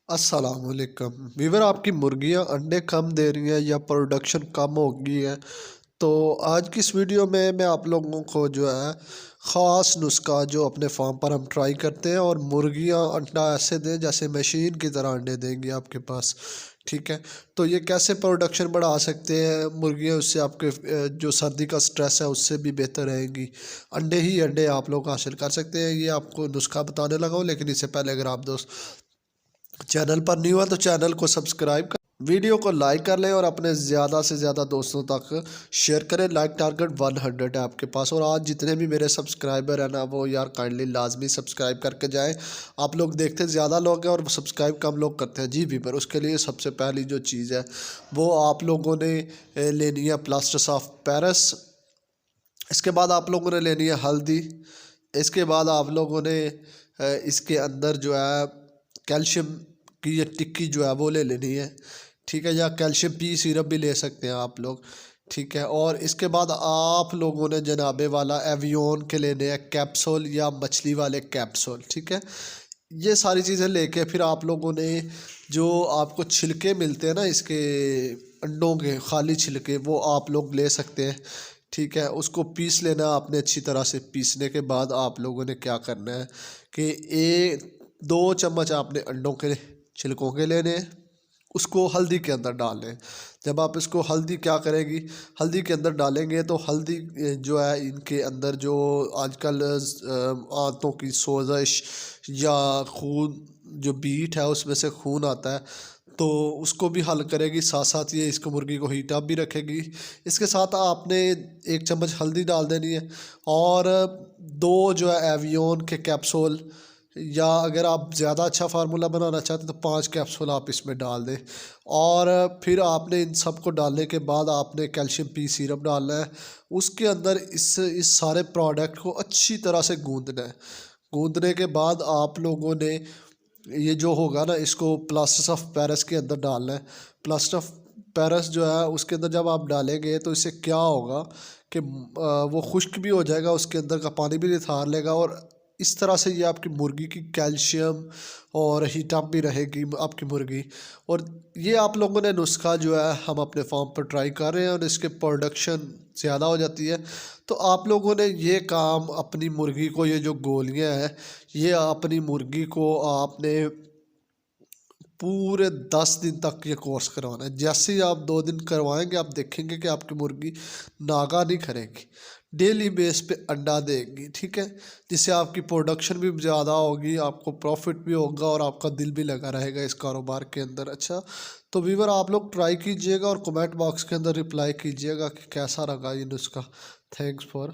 अस्सलामुअलैकुम वीवर। आपकी मुर्गियां अंडे कम दे रही हैं या प्रोडक्शन कम हो गई है, तो आज की इस वीडियो में मैं आप लोगों को जो है ख़ास नुस्खा जो अपने फार्म पर हम ट्राई करते हैं और मुर्गियां अंडा ऐसे दें जैसे मशीन की तरह अंडे देंगी आपके पास। ठीक है, तो ये कैसे प्रोडक्शन बढ़ा सकते हैं मुर्गियां, उससे आपके जो सर्दी का स्ट्रेस है उससे भी बेहतर रहेंगी। अंडे ही अंडे आप लोग हासिल कर सकते हैं। ये आपको नुस्खा बताने लगा हूँ, लेकिन इससे पहले अगर आप दोस्त चैनल पर न्यू है तो चैनल को सब्सक्राइब कर, वीडियो को लाइक कर लें और अपने ज़्यादा से ज़्यादा दोस्तों तक शेयर करें। लाइक टारगेट 100 है आपके पास। और आज जितने भी मेरे सब्सक्राइबर हैं ना, वो यार काइंडली लाजमी सब्सक्राइब करके जाएं। आप लोग देखते ज़्यादा लोग हैं और सब्सक्राइब कम लोग करते हैं जी वीवर। उसके लिए सबसे पहली जो चीज़ है वो आप लोगों ने लेनी है प्लास्टर ऑफ पेरिस। इसके बाद आप लोगों ने लेनी है हल्दी। इसके बाद आप लोगों ने इसके अंदर जो है कैल्शियम की ये टिक्की जो है वो ले लेनी है। ठीक है, या कैल्शियम पी सिरप भी ले सकते हैं आप लोग। ठीक है, और इसके बाद आप लोगों ने जनाबे वाला एवियन के लेने हैं कैप्सूल या मछली वाले कैप्सूल। ठीक है, ये सारी चीज़ें लेके फिर आप लोगों ने जो आपको छिलके मिलते हैं ना इसके अंडों के खाली छिलके, वो आप लोग ले सकते हैं। ठीक है, उसको पीस लेना आपने अच्छी तरह से। पीसने के बाद आप लोगों ने क्या करना है कि 2 चम्मच आपने अंडों के छिलकों के लेने हैं, उसको हल्दी के अंदर डाल लें। जब आप इसको हल्दी क्या करेगी, हल्दी के अंदर डालेंगे तो हल्दी जो है इनके अंदर जो आजकल आंतों की सोजश या खून जो बीट है उसमें से खून आता है, तो उसको भी हल करेगी। साथ साथ ये इसको मुर्गी को हीट अप भी रखेगी। इसके साथ आपने 1 चम्मच हल्दी डाल देनी है और 2 जो है एवियन के कैप्सूल, या अगर आप ज़्यादा अच्छा फार्मूला बनाना चाहते हैं तो 5 कैप्सूल आप इसमें डाल दें। और फिर आपने इन सब को डालने के बाद आपने कैल्शियम पी सिरप डालना है। उसके अंदर इस सारे प्रोडक्ट को अच्छी तरह से गूंदना है। गूंदने के बाद आप लोगों ने ये जो होगा ना इसको प्लास्टर ऑफ पेरिस के अंदर डालना है। प्लास्टर ऑफ पेरिस जो है उसके अंदर जब आप डालेंगे तो इससे क्या होगा कि वो खुश्क भी हो जाएगा, उसके अंदर का पानी भी निथार लेगा, और इस तरह से ये आपकी मुर्गी की कैल्शियम और हीटअप भी रहेगी आपकी मुर्गी। और ये आप लोगों ने नुस्खा जो है हम अपने फार्म पर ट्राई कर रहे हैं और इसके प्रोडक्शन ज़्यादा हो जाती है। तो आप लोगों ने ये काम अपनी मुर्गी को, ये जो गोलियां हैं, ये अपनी मुर्गी को आपने पूरे 10 दिन तक ये कोर्स करवाना है। जैसे ही आप 2 दिन करवाएंगे आप देखेंगे कि आपकी मुर्गी नागा नहीं करेगी, डेली बेस पे अंडा देगी। ठीक है, जिससे आपकी प्रोडक्शन भी ज़्यादा होगी, आपको प्रॉफिट भी होगा और आपका दिल भी लगा रहेगा इस कारोबार के अंदर। अच्छा, तो व्यूअर आप लोग ट्राई कीजिएगा और कमेंट बॉक्स के अंदर रिप्लाई कीजिएगा कि कैसा लगा ये नुस्खा। Thanks for